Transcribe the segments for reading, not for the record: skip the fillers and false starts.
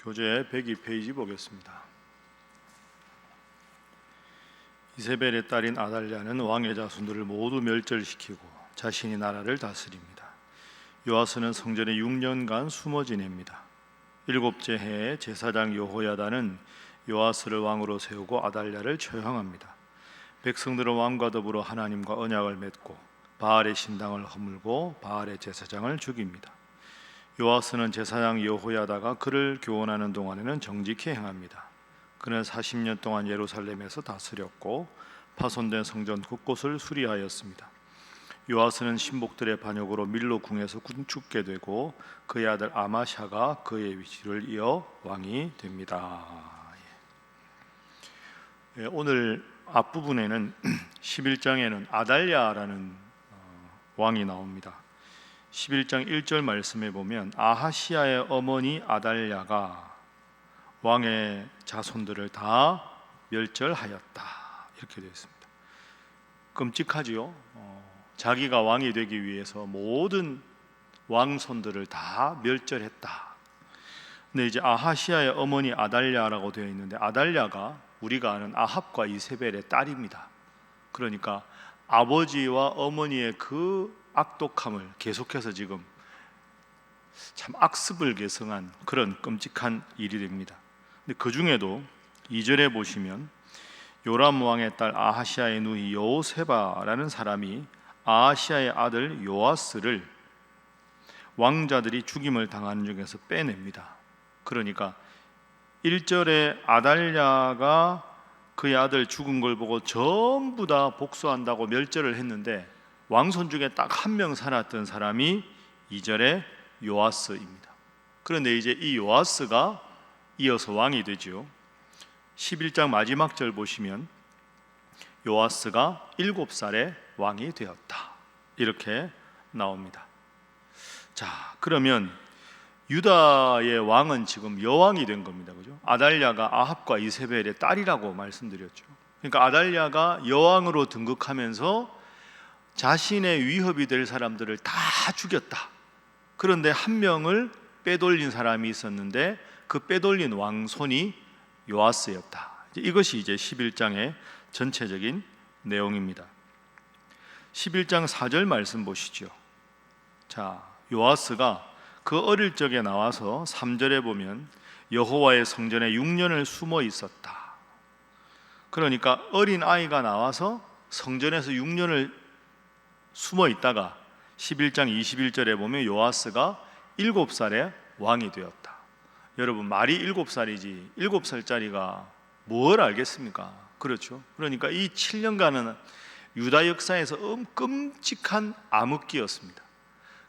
교재 102페이지 보겠습니다. 이세벨의 딸인 아달랴는 왕의 자손들을 모두 멸절시키고 자신이 나라를 다스립니다. 요아스는 성전에 6년간 숨어 지냅니다. 7째 해에 제사장 여호야다는 요아스를 왕으로 세우고 아달랴를 처형합니다. 백성들은 왕과 더불어 하나님과 언약을 맺고 바알의 신당을 허물고 바알의 제사장을 죽입니다. 요아스는 제사장 여호야다가 그를 교훈하는 동안에는 정직히 행합니다. 그는 40년 동안 예루살렘에서 다스렸고 파손된 성전 곳곳을 수리하였습니다. 요아스는 신복들의 반역으로 밀로 궁에서 죽게 되고 그의 아들 아마샤가 그의 위치를 이어 왕이 됩니다. 오늘 앞부분에는 11장에는 아달랴라는 왕이 나옵니다. 11장 1절 말씀에 보면 아하시아의 어머니 아달랴가 왕의 자손들을 다 멸절하였다 이렇게 되어 있습니다. 끔찍하지요. 자기가 왕이 되기 위해서 모든 왕손들을 다 멸절했다. 근데 이제 아하시아의 어머니 아달랴라고 되어 있는데 아달랴가 우리가 아는 아합과 이세벨의 딸입니다. 그러니까 아버지와 어머니의 그 악독함을 계속해서 지금 참 악습을 계승한 그런 끔찍한 일이 됩니다. 근데 그 중에도 2절에 보시면 요람 왕의 딸 아하시아의 누이 여호세바라는 사람이 아하시아의 아들 요아스를 왕자들이 죽임을 당하는 중에서 빼냅니다. 그러니까 1절에 아달랴가 그의 아들 죽은 걸 보고 전부 다 복수한다고 멸절을 했는데 왕손 중에 딱 한 명 살았던 사람이 2절에 요아스입니다. 그런데 이제 이 요아스가 이어서 왕이 되죠. 11장 마지막 절 보시면 요아스가 7살에 왕이 되었다 이렇게 나옵니다. 자, 그러면 유다의 왕은 지금 여왕이 된 겁니다. 그죠? 아달랴가 아합과 이세벨의 딸이라고 말씀드렸죠. 그러니까 아달랴가 여왕으로 등극하면서 자신의 위협이 될 사람들을 다 죽였다. 그런데 한 명을 빼돌린 사람이 있었는데 그 빼돌린 왕손이 요아스였다. 이것이 이제 11장의 전체적인 내용입니다. 11장 4절 말씀 보시죠. 자, 요아스가 그 어릴 적에 나와서 3절에 보면 여호와의 성전에 6년을 숨어 있었다. 그러니까 어린 아이가 나와서 성전에서 6년을 숨어 있다가 11장 21절에 보면 요아스가 7살에 왕이 되었다. 여러분, 말이 7살이지 7살짜리가 뭘 알겠습니까? 그렇죠. 그러니까 이 7년간은 유다 역사에서 끔찍한 암흑기였습니다.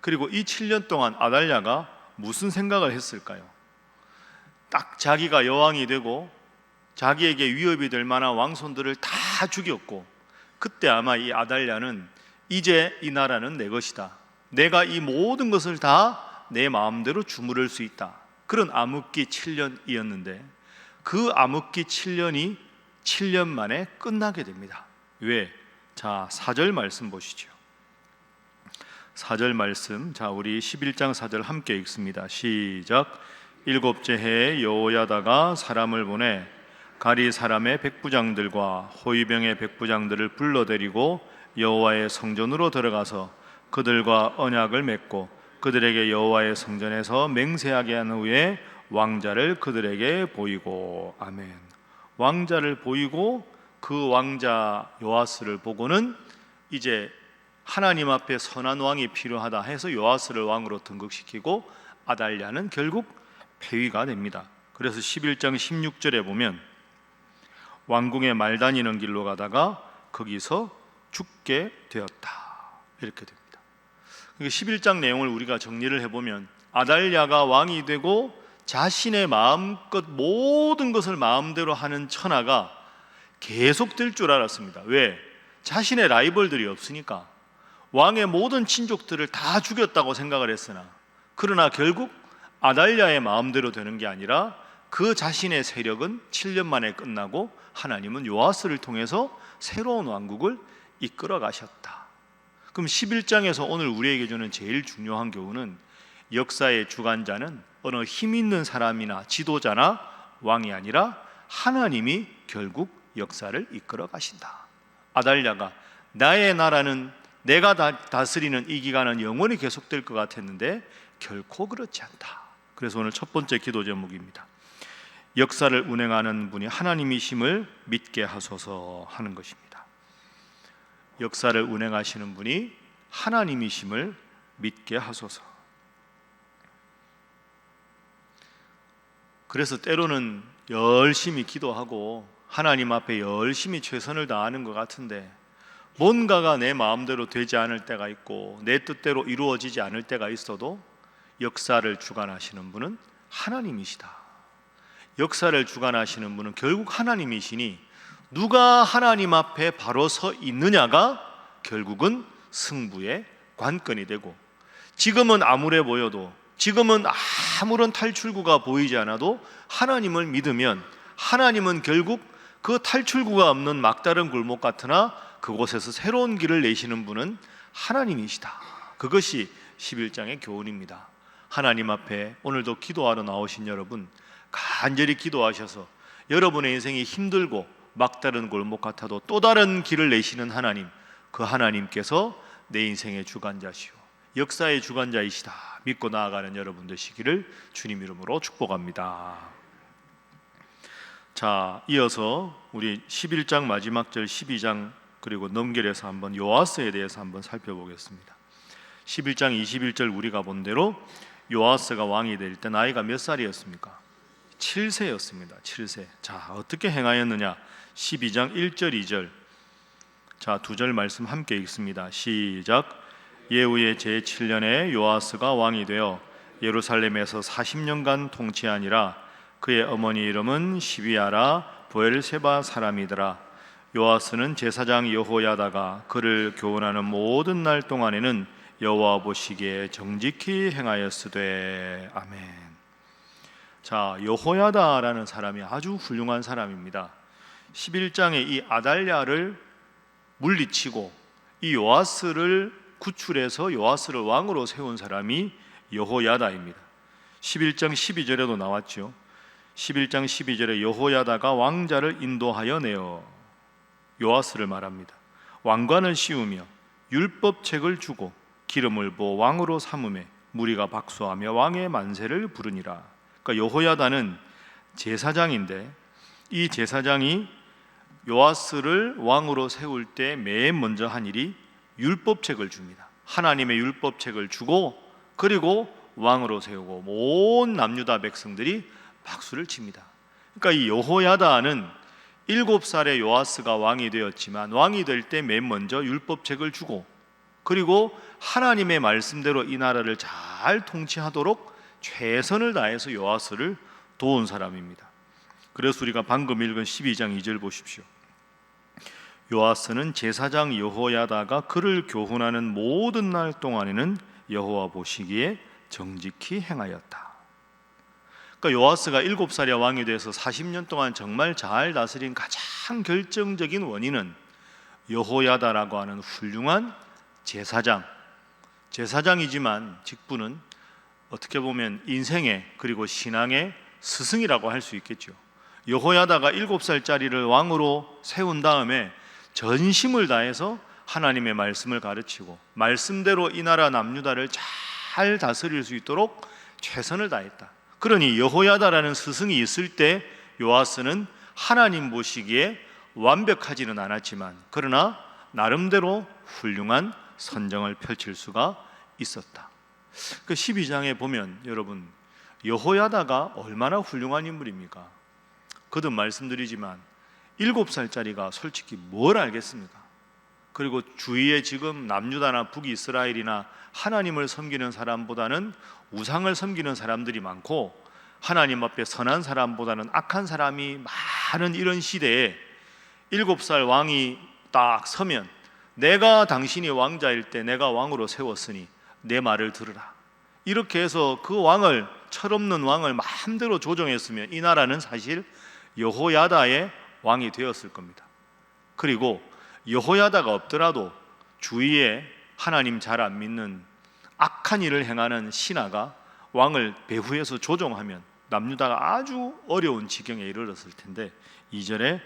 그리고 이 7년 동안 아달랴가 무슨 생각을 했을까요? 딱 자기가 여왕이 되고 자기에게 위협이 될 만한 왕손들을 다 죽였고, 그때 아마 이 아달랴는 이제 이 나라는 내 것이다, 내가 이 모든 것을 다 내 마음대로 주무를 수 있다, 그런 암흑기 7년이었는데 그 암흑기 7년이 7년 만에 끝나게 됩니다. 왜? 자, 4절 말씀 보시죠. 4절 말씀, 자, 우리 11장 4절 함께 읽습니다. 시작. 7째 해에 여호야다가 사람을 보내 가리 사람의 백부장들과 호위병의 백부장들을 불러들이고 여호와의 성전으로 들어가서 그들과 언약을 맺고 그들에게 여호와의 성전에서 맹세하게 한 후에 왕자를 그들에게 보이고, 아멘. 왕자를 보이고 그 왕자 요아스를 보고는 이제 하나님 앞에 선한 왕이 필요하다 해서 요아스를 왕으로 등극시키고 아달랴는 결국 폐위가 됩니다. 그래서 11장 16절에 보면 왕궁의 말 다니는 길로 가다가 거기서 죽게 되었다 이렇게 됩니다. 11장 내용을 우리가 정리를 해보면 아달랴가 왕이 되고 자신의 마음껏 모든 것을 마음대로 하는 천하가 계속될 줄 알았습니다. 왜? 자신의 라이벌들이 없으니까. 왕의 모든 친족들을 다 죽였다고 생각을 했으나, 그러나 결국 아달랴의 마음대로 되는 게 아니라 그 자신의 세력은 7년 만에 끝나고 하나님은 요아스를 통해서 새로운 왕국을 이끌어 가셨다. 그럼 11장에서 오늘 우리에게 주는 제일 중요한 교훈은 역사의 주관자는 어느 힘 있는 사람이나 지도자나 왕이 아니라 하나님이 결국 역사를 이끌어 가신다. 아달랴가 나의 나라는 내가 다스리는 이 기간은 영원히 계속될 것 같았는데 결코 그렇지 않다. 그래서 오늘 첫 번째 기도 제목입니다. 역사를 운행하는 분이 하나님이심을 믿게 하소서 하는 것입니다. 역사를 운행하시는 분이 하나님이심을 믿게 하소서. 그래서 때로는 열심히 기도하고 하나님 앞에 열심히 최선을 다하는 것 같은데 뭔가가 내 마음대로 되지 않을 때가 있고 내 뜻대로 이루어지지 않을 때가 있어도 역사를 주관하시는 분은 하나님이시다. 역사를 주관하시는 분은 결국 하나님이시니 누가 하나님 앞에 바로 서 있느냐가 결국은 승부의 관건이 되고, 지금은 암울해 보여도, 지금은 아무런 탈출구가 보이지 않아도 하나님을 믿으면 하나님은 결국 그 탈출구가 없는 막다른 골목 같으나 그곳에서 새로운 길을 내시는 분은 하나님이시다. 그것이 11장의 교훈입니다. 하나님 앞에 오늘도 기도하러 나오신 여러분, 간절히 기도하셔서 여러분의 인생이 힘들고 막다른 골목 같아도 또 다른 길을 내시는 하나님, 그 하나님께서 내 인생의 주관자시오 역사의 주관자이시다 믿고 나아가는 여러분 되시기를 주님 이름으로 축복합니다. 자, 이어서 우리 11장 마지막 절 12장 그리고 넘겨서 한번 요아스에 대해서 한번 살펴보겠습니다. 11장 21절 우리가 본 대로 요아스가 왕이 될 때 나이가 몇 살이었습니까? 7세였습니다. 7세. 자, 어떻게 행하였느냐? 12장 1절 2절. 자, 두 절 말씀 함께 읽습니다. 시작. 예후의 제7년에 요아스가 왕이 되어 예루살렘에서 40년간 통치하니라. 그의 어머니 이름은 시비아라 브엘세바 사람이더라. 요아스는 제사장 여호야다가 그를 교훈하는 모든 날 동안에는 여호와 보시기에 정직히 행하였으되. 아멘. 자, 여호야다라는 사람이 아주 훌륭한 사람입니다. 11장에 이 아달랴를 물리치고 이 요아스를 구출해서 요아스를 왕으로 세운 사람이 여호야다입니다. 11장 12절에도 나왔죠. 11장 12절에 여호야다가 왕자를 인도하여 내어 요아스를 말합니다. 왕관을 씌우며 율법책을 주고 기름을 부어 왕으로 삼음에 무리가 박수하며 왕의 만세를 부르니라. 그러니까 여호야다는 제사장인데 이 제사장이 요아스를 왕으로 세울 때 맨 먼저 한 일이 율법책을 줍니다. 하나님의 율법책을 주고 그리고 왕으로 세우고 온 남유다 백성들이 박수를 칩니다. 그러니까 이 여호야다는 7살에 요아스가 왕이 되었지만 왕이 될 때 맨 먼저 율법책을 주고 그리고 하나님의 말씀대로 이 나라를 잘 통치하도록 최선을 다해서 요아스를 도운 사람입니다. 그래서 우리가 방금 읽은 12장 2절 보십시오. 요아스는 제사장 여호야다가 그를 교훈하는 모든 날 동안에는 여호와 보시기에 정직히 행하였다. 그러니까 요아스가 7살에 왕이 돼서 40년 동안 정말 잘 다스린 가장 결정적인 원인은 여호야다라고 하는 훌륭한 제사장이지만 직분은 어떻게 보면 인생의 그리고 신앙의 스승이라고 할 수 있겠죠. 여호야다가 7살짜리를 왕으로 세운 다음에 전심을 다해서 하나님의 말씀을 가르치고 말씀대로 이 나라 남유다를 잘 다스릴 수 있도록 최선을 다했다. 그러니 여호야다라는 스승이 있을 때 요아스는 하나님 보시기에 완벽하지는 않았지만 그러나 나름대로 훌륭한 선정을 펼칠 수가 있었다. 그 12장에 보면 여러분 여호야다가 얼마나 훌륭한 인물입니까? 거듭 말씀드리지만 7살짜리가 솔직히 뭘 알겠습니까? 그리고 주위에 지금 남유다나 북이스라엘이나 하나님을 섬기는 사람보다는 우상을 섬기는 사람들이 많고 하나님 앞에 선한 사람보다는 악한 사람이 많은 이런 시대에 7살 왕이 딱 서면 내가 당신이 왕자일 때 내가 왕으로 세웠으니 내 말을 들으라. 이렇게 해서 그 왕을 철없는 왕을 마음대로 조정했으면 이 나라는 사실 여호야다의 왕이 되었을 겁니다. 그리고 여호야다가 없더라도 주위에 하나님 잘 안 믿는 악한 일을 행하는 신하가 왕을 배후에서 조종하면 남유다가 아주 어려운 지경에 이르렀을 텐데 2절에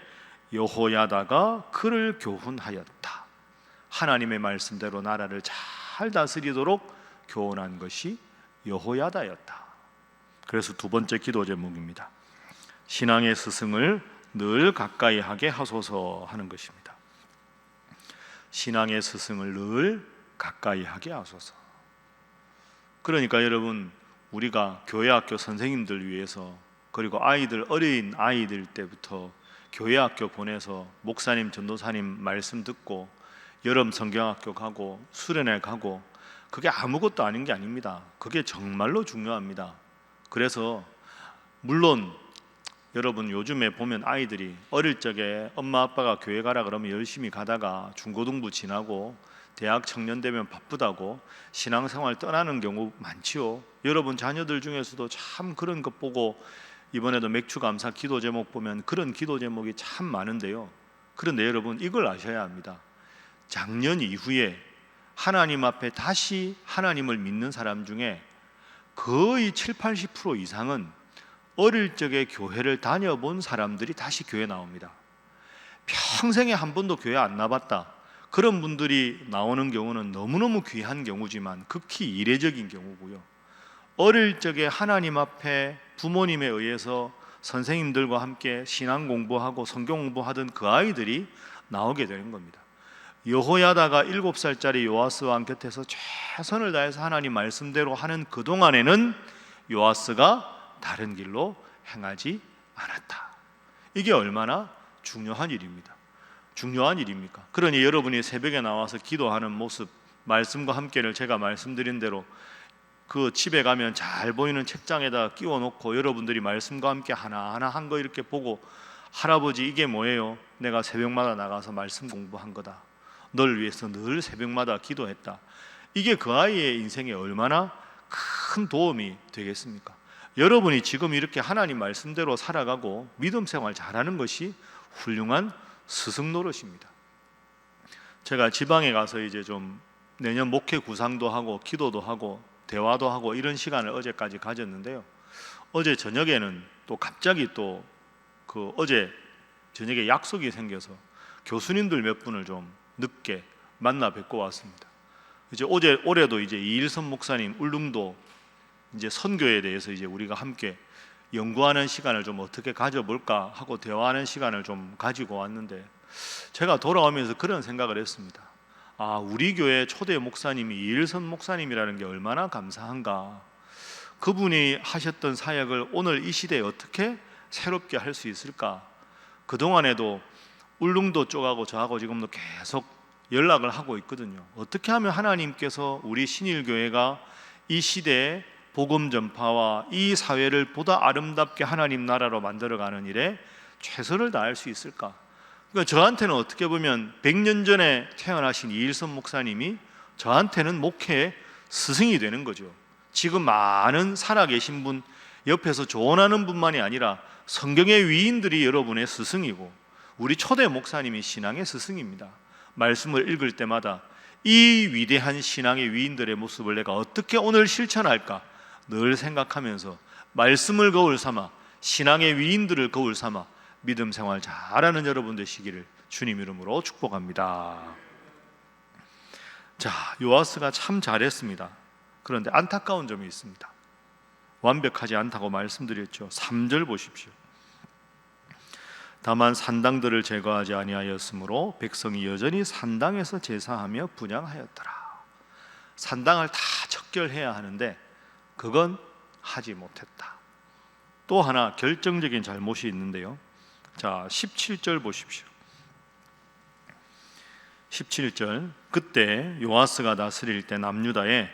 여호야다가 그를 교훈하였다. 하나님의 말씀대로 나라를 잘 다스리도록 교훈한 것이 여호야다였다. 그래서 두 번째 기도 제목입니다. 신앙의 스승을 늘 가까이 하게 하소서 하는 것입니다. 신앙의 스승을 늘 가까이 하게 하소서. 그러니까 여러분, 우리가 교회 학교 선생님들 위해서, 그리고 어린 아이들 때부터 교회 학교 보내서 목사님 전도사님 말씀 듣고 여름 성경학교 가고 수련회 가고, 그게 아무것도 아닌 게 아닙니다. 그게 정말로 중요합니다. 그래서 물론 여러분, 요즘에 보면 아이들이 어릴 적에 엄마 아빠가 교회 가라 그러면 열심히 가다가 중고등부 지나고 대학 청년 되면 바쁘다고 신앙생활 떠나는 경우 많지요. 여러분 자녀들 중에서도 참 그런 것 보고 이번에도 맥주 감사 기도 제목 보면 그런 기도 제목이 참 많은데요. 그런데 여러분, 이걸 아셔야 합니다. 작년 이후에 하나님 앞에 다시 하나님을 믿는 사람 중에 거의 70-80% 이상은 어릴 적에 교회를 다녀본 사람들이 다시 교회 나옵니다. 평생에 한 번도 교회 안 나봤다, 그런 분들이 나오는 경우는 너무너무 귀한 경우지만 극히 이례적인 경우고요. 어릴 적에 하나님 앞에 부모님에 의해서 선생님들과 함께 신앙 공부하고 성경 공부하던 그 아이들이 나오게 되는 겁니다. 여호야다가 7살짜리 요아스 왕 곁에서 최선을 다해서 하나님 말씀대로 하는 그 동안에는 요아스가 다른 길로 행하지 않았다. 이게 얼마나 중요한 일입니다. 중요한 일입니까? 그러니 여러분이 새벽에 나와서 기도하는 모습, 말씀과 함께를 제가 말씀드린 대로 그 집에 가면 잘 보이는 책장에다 끼워놓고 여러분들이 말씀과 함께 하나하나 한 거 이렇게 보고, 할아버지 이게 뭐예요? 내가 새벽마다 나가서 말씀 공부한 거다. 널 위해서 늘 새벽마다 기도했다. 이게 그 아이의 인생에 얼마나 큰 도움이 되겠습니까? 여러분이 지금 이렇게 하나님 말씀대로 살아가고 믿음 생활 잘하는 것이 훌륭한 스승 노릇입니다. 제가 지방에 가서 이제 좀 내년 목회 구상도 하고 기도도 하고 대화도 하고 이런 시간을 어제까지 가졌는데요. 어제 저녁에는 또 갑자기 또 그 어제 저녁에 약속이 생겨서 교수님들 몇 분을 좀 늦게 만나 뵙고 왔습니다. 이제 올해도 이제 이일선 목사님 울릉도 이제 선교에 대해서 이제 우리가 함께 연구하는 시간을 좀 어떻게 가져볼까 하고 대화하는 시간을 좀 가지고 왔는데, 제가 돌아오면서 그런 생각을 했습니다. 우리 교회 초대 목사님이 이일선 목사님이라는 게 얼마나 감사한가. 그분이 하셨던 사역을 오늘 이 시대에 어떻게 새롭게 할 수 있을까. 그동안에도 울릉도 쪽하고 저하고 지금도 계속 연락을 하고 있거든요. 어떻게 하면 하나님께서 우리 신일교회가 이 시대에 복음 전파와 이 사회를 보다 아름답게 하나님 나라로 만들어가는 일에 최선을 다할 수 있을까. 그러니까 저한테는 어떻게 보면 100년 전에 태어나신 이일선 목사님이 저한테는 목회의 스승이 되는 거죠. 지금 많은 살아계신 분, 옆에서 조언하는 분만이 아니라 성경의 위인들이 여러분의 스승이고, 우리 초대 목사님이 신앙의 스승입니다. 말씀을 읽을 때마다 이 위대한 신앙의 위인들의 모습을 내가 어떻게 오늘 실천할까 늘 생각하면서 말씀을 거울 삼아, 신앙의 위인들을 거울 삼아 믿음 생활 잘하는 여러분 되시기를 주님 이름으로 축복합니다. 자, 요아스가 참 잘했습니다. 그런데 안타까운 점이 있습니다. 완벽하지 않다고 말씀드렸죠. 3절 보십시오. 다만 산당들을 제거하지 아니하였으므로 백성이 여전히 산당에서 제사하며 분향하였더라. 산당을 다 척결해야 하는데 그건 하지 못했다. 또 하나 결정적인 잘못이 있는데요. 자, 17절 보십시오. 17절, 그때 요아스가 다스릴 때 남유다에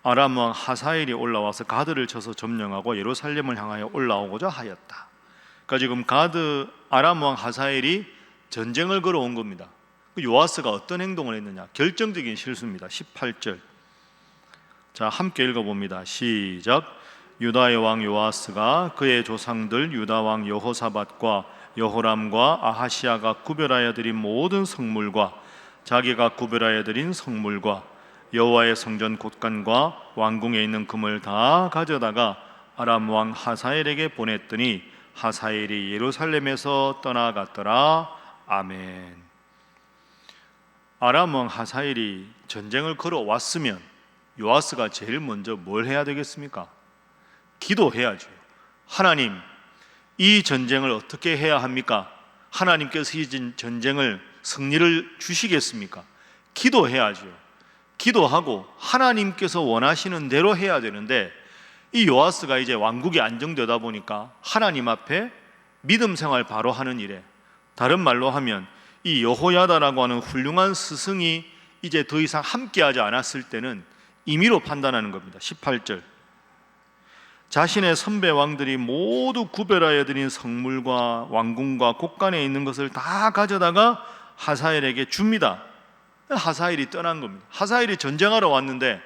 아람 왕 하사엘이 올라와서 가드를 쳐서 점령하고 예루살렘을 향하여 올라오고자 하였다. 그러니까 지금 아람 왕 하사엘이 전쟁을 걸어온 겁니다. 요아스가 어떤 행동을 했느냐? 결정적인 실수입니다. 18절, 자 함께 읽어봅니다. 시작. 유다의 왕 요아스가 그의 조상들 유다 왕 여호사밧과 여호람과 아하시아가 구별하여 드린 모든 성물과 자기가 구별하여 드린 성물과 여호와의 성전 곳간과 왕궁에 있는 금을 다 가져다가 아람 왕 하사엘에게 보냈더니 하사엘이 예루살렘에서 떠나갔더라. 아멘. 아람 왕 하사엘이 전쟁을 걸어왔으면 요아스가 제일 먼저 뭘 해야 되겠습니까? 기도해야죠. 하나님, 이 전쟁을 어떻게 해야 합니까? 하나님께서 이 전쟁을 승리를 주시겠습니까? 기도해야죠. 기도하고 하나님께서 원하시는 대로 해야 되는데, 이 요아스가 이제 왕국이 안정되다 보니까 하나님 앞에 믿음 생활 바로 하는 일에, 다른 말로 하면 이 여호야다라고 하는 훌륭한 스승이 이제 더 이상 함께하지 않았을 때는 임의로 판단하는 겁니다. 18절, 자신의 선배 왕들이 모두 구별하여 드린 성물과 왕궁과 곳간에 있는 것을 다 가져다가 하사엘에게 줍니다. 하사엘이 떠난 겁니다. 하사엘이 전쟁하러 왔는데,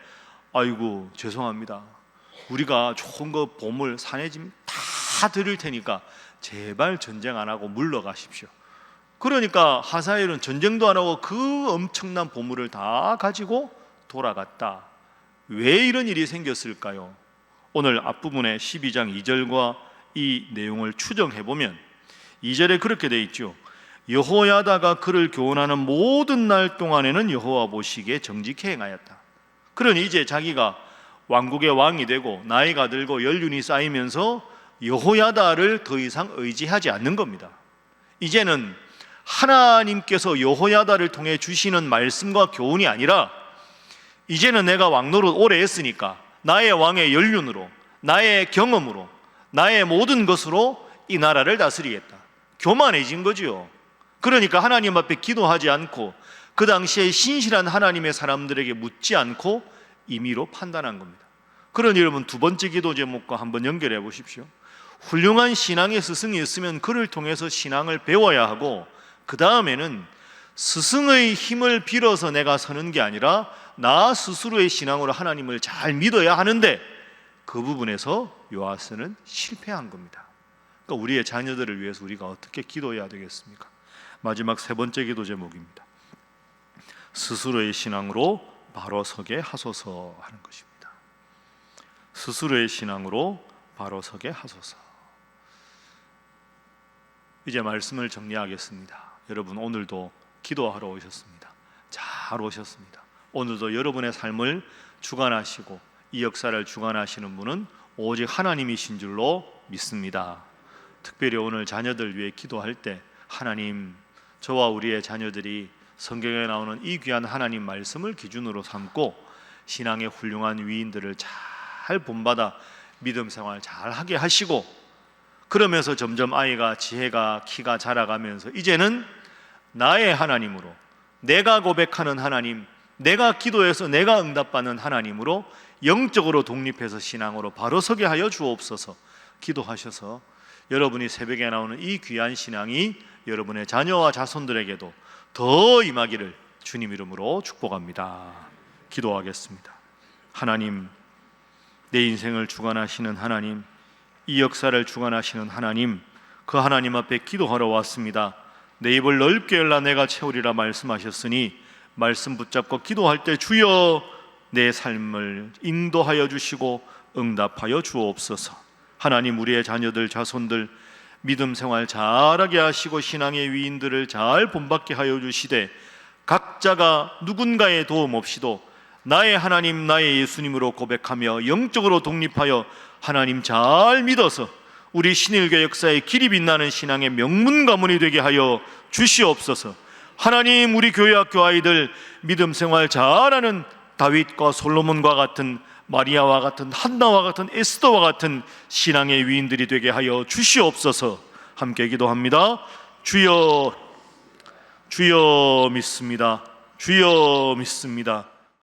아이고 죄송합니다, 우리가 좋은 거 보물 산해짐 다 드릴 테니까 제발 전쟁 안 하고 물러가십시오. 그러니까 하사엘은 전쟁도 안 하고 그 엄청난 보물을 다 가지고 돌아갔다. 왜 이런 일이 생겼을까요? 오늘 앞부분에 12장 2절과 이 내용을 추정해보면 2절에 그렇게 돼 있죠. 여호야다가 그를 교훈하는 모든 날 동안에는 여호와 보시기에 정직히 행하였다. 그러니 이제 자기가 왕국의 왕이 되고 나이가 들고 연륜이 쌓이면서 여호야다를 더 이상 의지하지 않는 겁니다. 이제는 하나님께서 여호야다를 통해 주시는 말씀과 교훈이 아니라, 이제는 내가 왕노릇 오래 했으니까 나의 왕의 연륜으로, 나의 경험으로, 나의 모든 것으로 이 나라를 다스리겠다. 교만해진 거지요. 그러니까 하나님 앞에 기도하지 않고 그 당시에 신실한 하나님의 사람들에게 묻지 않고 임의로 판단한 겁니다. 그러니 여러분, 두 번째 기도 제목과 한번 연결해 보십시오. 훌륭한 신앙의 스승이 있으면 그를 통해서 신앙을 배워야 하고, 그 다음에는 스승의 힘을 빌어서 내가 서는 게 아니라 나 스스로의 신앙으로 하나님을 잘 믿어야 하는데, 그 부분에서 요아스는 실패한 겁니다. 그러니까 우리의 자녀들을 위해서 우리가 어떻게 기도해야 되겠습니까? 마지막 세 번째 기도 제목입니다. 스스로의 신앙으로 바로 서게 하소서 하는 것입니다. 스스로의 신앙으로 바로 서게 하소서. 이제 말씀을 정리하겠습니다. 여러분, 오늘도 기도하러 오셨습니다. 잘 오셨습니다. 오늘도 여러분의 삶을 주관하시고 이 역사를 주관하시는 분은 오직 하나님이신 줄로 믿습니다. 특별히 오늘 자녀들 위해 기도할 때, 하나님, 저와 우리의 자녀들이 성경에 나오는 이 귀한 하나님 말씀을 기준으로 삼고 신앙의 훌륭한 위인들을 잘 본받아 믿음 생활 잘 하게 하시고, 그러면서 점점 아이가 지혜가 키가 자라가면서 이제는 나의 하나님으로, 내가 고백하는 하나님, 내가 기도해서 내가 응답받는 하나님으로 영적으로 독립해서 신앙으로 바로 서게 하여 주옵소서. 기도하셔서 여러분이 새벽에 나오는 이 귀한 신앙이 여러분의 자녀와 자손들에게도 더 임하기를 주님 이름으로 축복합니다. 기도하겠습니다. 하나님, 내 인생을 주관하시는 하나님, 이 역사를 주관하시는 하나님, 그 하나님 앞에 기도하러 왔습니다. 내 입을 넓게 열라 내가 채우리라 말씀하셨으니, 말씀 붙잡고 기도할 때 주여 내 삶을 인도하여 주시고 응답하여 주옵소서. 하나님, 우리의 자녀들 자손들 믿음 생활 잘하게 하시고 신앙의 위인들을 잘 본받게 하여 주시되, 각자가 누군가의 도움 없이도 나의 하나님 나의 예수님으로 고백하며 영적으로 독립하여 하나님 잘 믿어서 우리 신일교 역사의 길이 빛나는 신앙의 명문 가문이 되게 하여 주시옵소서. 하나님, 우리 교회학교 아이들 믿음 생활 잘하는 다윗과 솔로몬과 같은, 마리아와 같은, 한나와 같은, 에스더와 같은 신앙의 위인들이 되게 하여 주시옵소서. 함께 기도합니다. 주여, 주여 믿습니다. 주여 믿습니다.